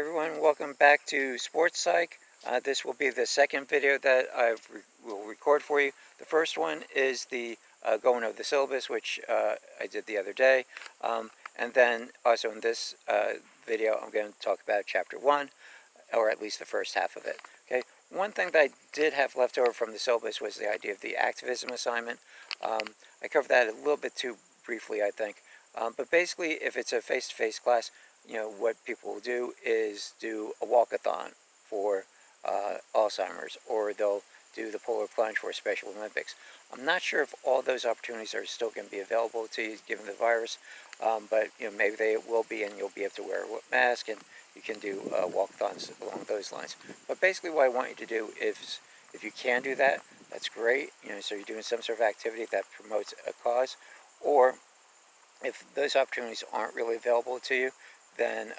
everyone, welcome back to Sports Psych. This will be the second video that will record for you. The first one is the going over the syllabus, which I did the other day. And then also in this video, I'm going to talk about Chapter 1, or at least the first half of it. Okay. One thing that I did have left over from the syllabus was the idea of the activism assignment. I covered that a little bit too briefly, I think. But basically, if it's a face-to-face class, what people will do is do a walkathon for Alzheimer's, or they'll do the polar plunge for Special Olympics. I'm not sure if all those opportunities are still going to be available to you given the virus, but maybe they will be, and you'll be able to wear a mask, and you can do walkathons along those lines. But basically, what I want you to do is, if you can do that, that's great. So you're doing some sort of activity that promotes a cause, or if those opportunities aren't really available to you, then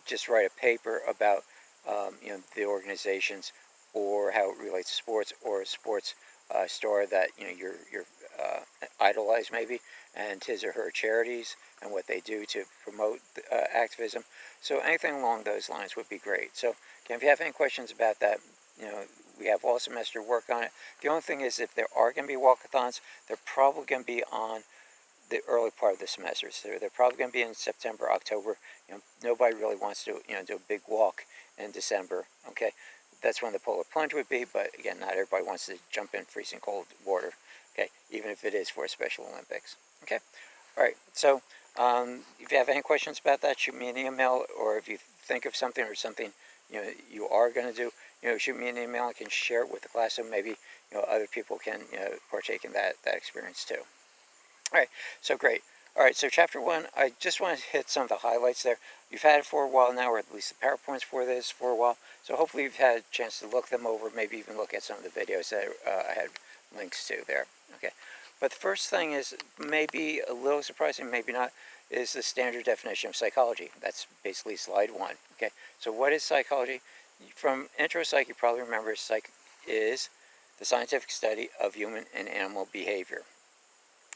just write a paper about the organizations, or how it relates to sports, or a sports star that you're idolize maybe, and his or her charities and what they do to promote activism. So anything along those lines would be great. So again, if you have any questions about that, we have all semester to work on it. The only thing is, if there are going to be walkathons, they're probably going to be on the early part of the semester. So they're probably going to be in September, October. Nobody really wants to do a big walk in December. Okay, that's when the polar plunge would be. But again, not everybody wants to jump in freezing cold water. Okay, even if it is for Special Olympics. Okay, all right. So if you have any questions about that, shoot me an email, or if you think of something, or something you are going to do, shoot me an email. I can share it with the class, so maybe other people can partake in that experience too. All right, so great. All right, so Chapter 1, I just want to hit some of the highlights there. You've had it for a while now, or at least the PowerPoints for this for a while, so hopefully you've had a chance to look them over, maybe even look at some of the videos that I had links to there. Okay, but the first thing is, maybe a little surprising, maybe not, is the standard definition of psychology. That's basically slide 1. Okay, so what is psychology? From Intro Psych, you probably remember psych is the scientific study of human and animal behavior.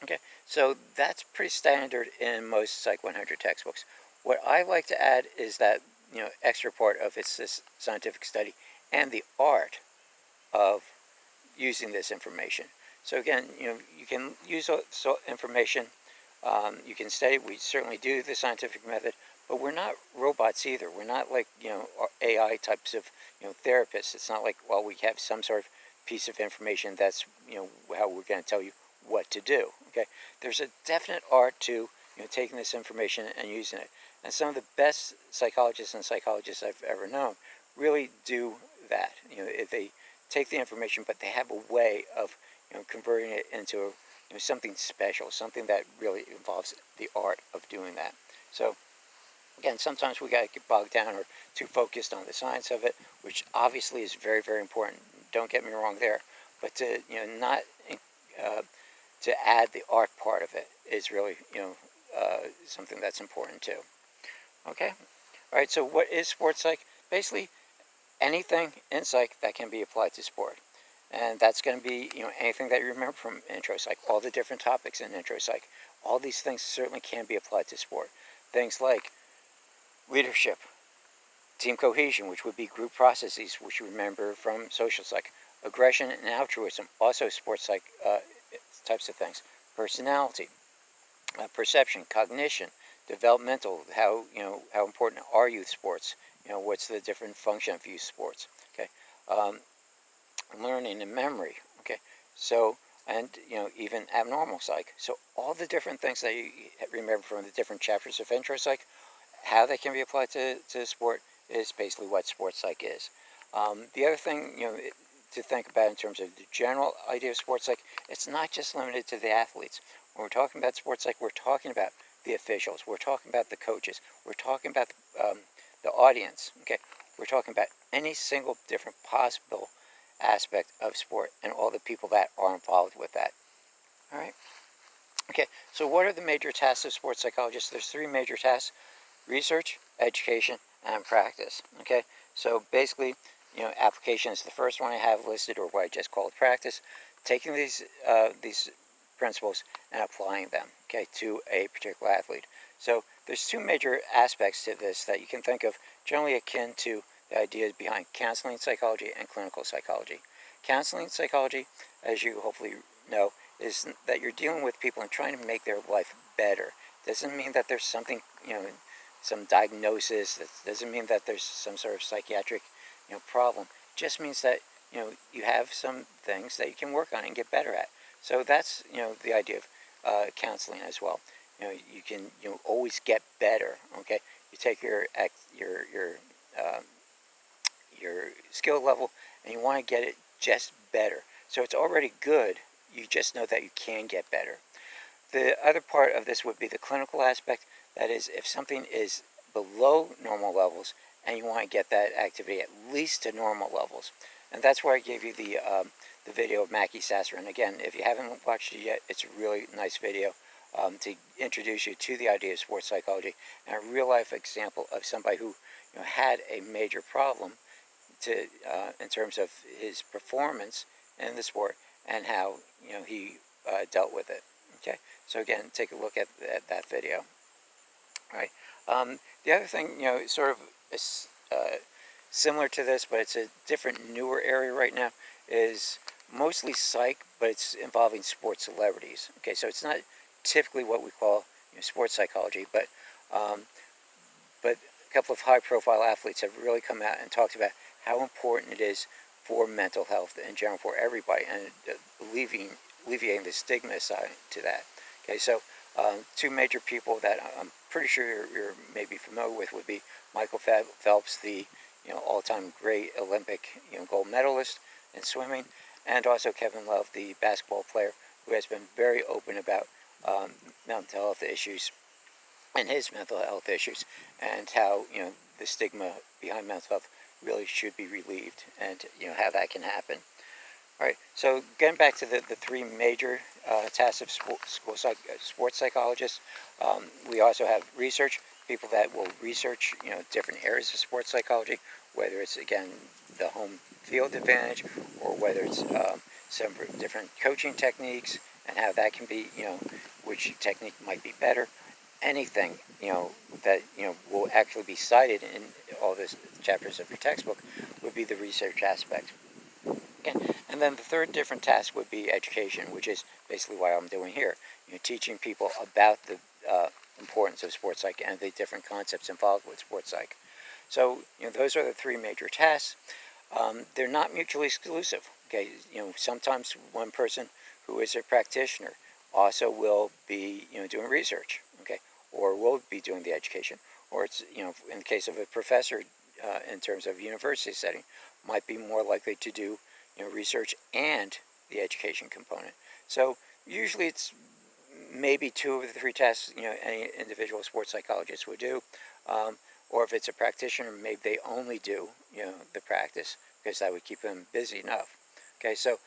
Okay, so that's pretty standard in most Psych 100 textbooks. What I like to add is that, extra part of it's this scientific study and the art of using this information. So again, you can use information, you can study. We certainly do the scientific method, but we're not robots either. We're not like, AI types of, therapists. It's not like, well, we have some sort of piece of information that's, how we're going to tell you what to do. Okay, there's a definite art to taking this information and using it, and some of the best psychologists I've ever known really do that. They take the information, but they have a way of converting it into something special, something that really involves the art of doing that. So again, sometimes we got to get bogged down or too focused on the science of it, which obviously is very, very important. Don't get me wrong there, but to not to add the art part of it is really, something that's important too. Okay? All right, so what is sports psych? Basically, anything in psych that can be applied to sport. And that's going to be, anything that you remember from Intro Psych, all the different topics in Intro Psych. All these things certainly can be applied to sport. Things like leadership, team cohesion, which would be group processes, which you remember from social psych. Aggression and altruism, also sports psych types of things. Personality, perception, cognition, developmental, how important are youth sports? What's the different function of youth sports? Okay, learning and memory. Okay, so, and even abnormal psych. So all the different things that you remember from the different chapters of Intro Psych, how they can be applied to sport is basically what sports psych is. The other thing to think about in terms of the general idea of sports psych, it's not just limited to the athletes. When we're talking about sports psych, we're talking about the officials, we're talking about the coaches, we're talking about the audience. Okay, we're talking about any single different possible aspect of sport and all the people that are involved with that. All right. Okay, so what are the major tasks of sports psychologists? There's 3 major tasks: research, education, and practice. Okay, so basically, application is the first one I have listed, or what I just called practice. Taking these principles and applying them, okay, to a particular athlete. So there's 2 major aspects to this that you can think of generally akin to the ideas behind counseling psychology and clinical psychology. Counseling psychology, as you hopefully know, is that you're dealing with people and trying to make their life better. Doesn't mean that there's something, some diagnosis. That doesn't mean that there's some sort of psychiatric, problem. It just means that, you have some things that you can work on and get better at. So that's, the idea of counseling as well. You can, always get better. Okay, you take your uh, your skill level and you want to get it just better. So it's already good. You just know that you can get better. The other part of this would be the clinical aspect. That is, if something is below normal levels and you want to get that activity at least to normal levels. And that's where I gave you the video of Mackie Sasser. And again, if you haven't watched it yet, it's a really nice video to introduce you to the idea of sports psychology and a real life example of somebody who had a major problem to in terms of his performance in the sport and how he dealt with it. Okay, so again, take a look at that video. All right. The other thing, sort of is, similar to this, but it's a different, newer area right now, is mostly psych, but it's involving sports celebrities. Okay, so it's not typically what we call sports psychology, but a couple of high-profile athletes have really come out and talked about how important it is for mental health in general for everybody, and alleviating the stigma side to that. Okay, so two major people that I'm pretty sure you're maybe familiar with would be Michael Phelps, the all-time great Olympic gold medalist in swimming, and also Kevin Love, the basketball player, who has been very open about mental health issues and his mental health issues, and how the stigma behind mental health really should be relieved, and how that can happen. All right, so getting back to the three major tasks of sports psychologists, we also have research, people that will research different areas of sports psychology, whether it's, again, the home field advantage, or whether it's some different coaching techniques and how that can be, which technique might be better. Anything that will actually be cited in all the chapters of your textbook would be the research aspect. Okay. And then the third different task would be education, which is basically what I'm doing here. Teaching people about the importance of sports psych and the different concepts involved with sports psych. So those are the three major tasks. They're not mutually exclusive. Okay, sometimes one person who is a practitioner also will be doing research. Okay, or will be doing the education, or it's in the case of a professor in terms of university setting, might be more likely to do research and the education component. So usually it's maybe two of the three tasks any individual sports psychologist would do, or if it's a practitioner, maybe they only do the practice, because that would keep them busy enough. Okay, so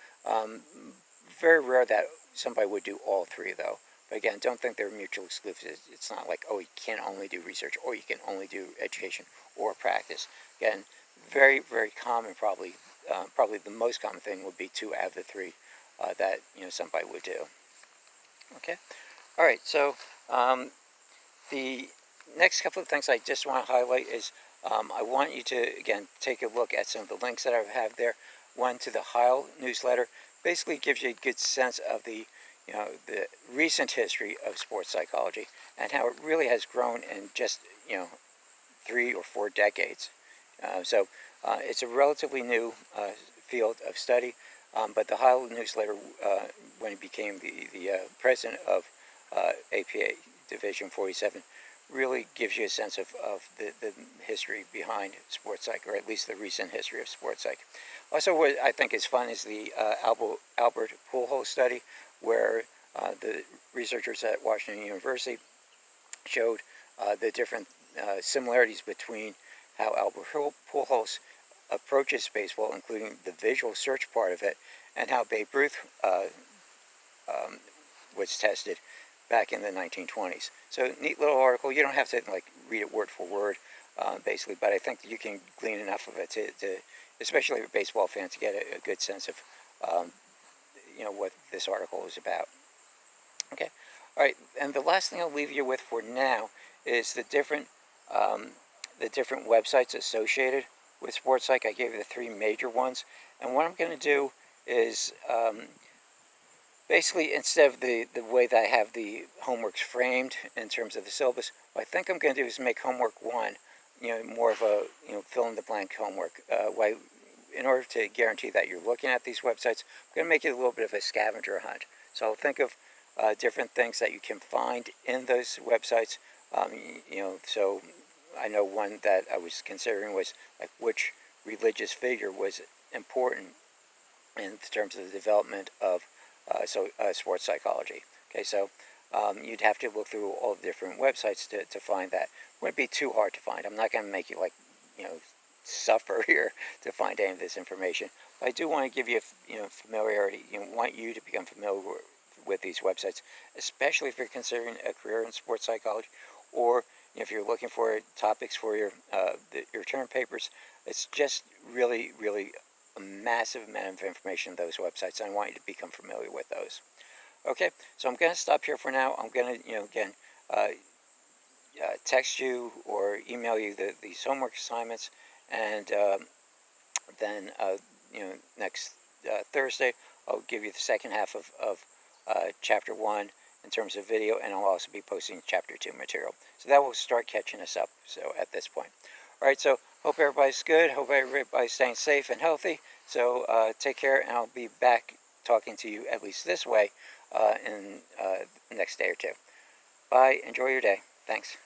very rare that somebody would do all three, though. But again, don't think they're mutually exclusive. It's not like, oh, you can only do research, or you can only do education or practice. Again, very, very common, probably the most common thing would be two out of the three that somebody would do. Okay, all right. So the next couple of things I just want to highlight is I want you to again take a look at some of the links that I have there. One to the Heil newsletter, basically gives you a good sense of the recent history of sports psychology and how it really has grown in just 3 or 4 decades. So it's a relatively new field of study, but the Heil newsletter, when he became the president of APA Division 47, really gives you a sense of the history behind sports psych, or at least the recent history of sports psych. Also, what I think is fun is the Albert Pujols study, where the researchers at Washington University showed the different similarities between how Albert Pujols approaches baseball, including the visual search part of it, and how Babe Ruth was tested back in the 1920s. So neat little article. You don't have to read it word for word, basically, but I think you can glean enough of it to especially if you're a baseball fan, to get a good sense of what this article is about. Okay, all right, and the last thing I'll leave you with for now is the different the different websites associated with Sports Psych. I gave you the 3 major ones. And what I'm going to do is basically, instead of the way that I have the homeworks framed in terms of the syllabus, what I think I'm going to do is make homework 1, more of a, fill-in-the-blank homework. In order to guarantee that you're looking at these websites, I'm going to make it a little bit of a scavenger hunt. So I'll think of different things that you can find in those websites. So I know one that I was considering was like which religious figure was important in terms of the development of sports psychology. Okay, so you'd have to look through all the different websites to find that. It wouldn't be too hard to find. I'm not going to make you suffer here to find any of this information. But I do want to give you familiarity. Want you to become familiar with these websites, especially if you're considering a career in sports psychology, or if you're looking for topics for your term papers. It's just really, really a massive amount of information in those websites. I want you to become familiar with those. Okay, so I'm going to stop here for now. I'm going to, again, text you or email you these homework assignments, and then, next Thursday, I'll give you the second half of Chapter 1 in terms of video, and I'll also be posting Chapter 2 material. So that will start catching us up, so at this point. All right, so hope everybody's good. Hope everybody's staying safe and healthy. So take care, and I'll be back talking to you at least this way in the next day or two. Bye. Enjoy your day. Thanks.